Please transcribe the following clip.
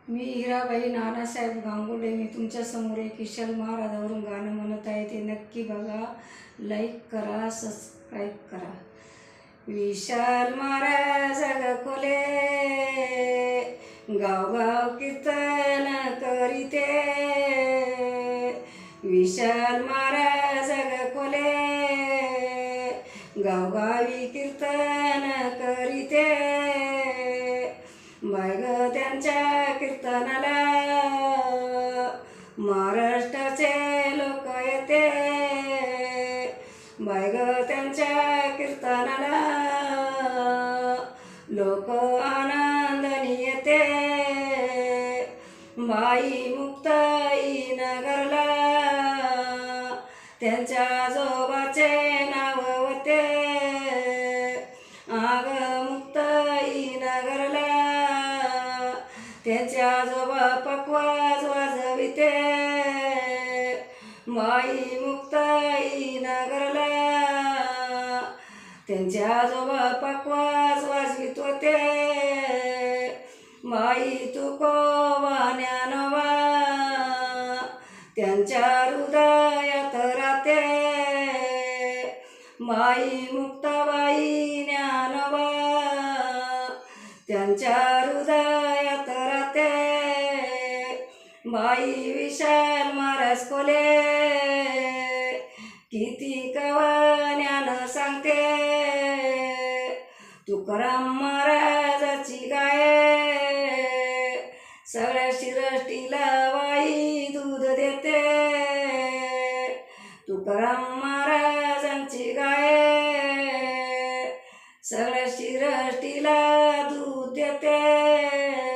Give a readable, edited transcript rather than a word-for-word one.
मी हिराबाई नानासाहेब गांगुर्डे. मी तुमच्यासमोर एक विशाल महाराजावरून गाणं म्हणत आहे. ते नक्की बघा, लाईक करा, सबस्क्राईब करा. विशाल महाराज खोले, गावगाव कीर्तन करीते. विशाल महाराज खोले, गावगावी कीर्तन करीते. बायग त्यांच्या कीर्तनाला महाराष्ट्राचे लोक येते. बायग त्यांच्या कीर्तनाला लोक आनंदाने येते. बाई मुक्ताई नगरला त्यांच्या आजोबाचे नाव होते. आग मुक्ताई नगरला त्यांच्या आजोबा पकवाज वाजविते. बाई मुक्ताई नगरला त्यांच्या आजोबा पकवाज वाजवित होते. बाई तुकोबा ज्ञानोबा त्यांच्या हृदयात राहते. बाई मुक्ताबाई ज्ञानोबा त्यांच्या हृदयात राहते. बाई विशाल महाराज खोले किती कवा ज्ञान सांगते. तुकाराम महाराजाची गाय सगळ्या शिरष्टीला बाई दूध देते. तुकाराम महाराजांची गाय सगळ्या शिरष्टीला दूध देते.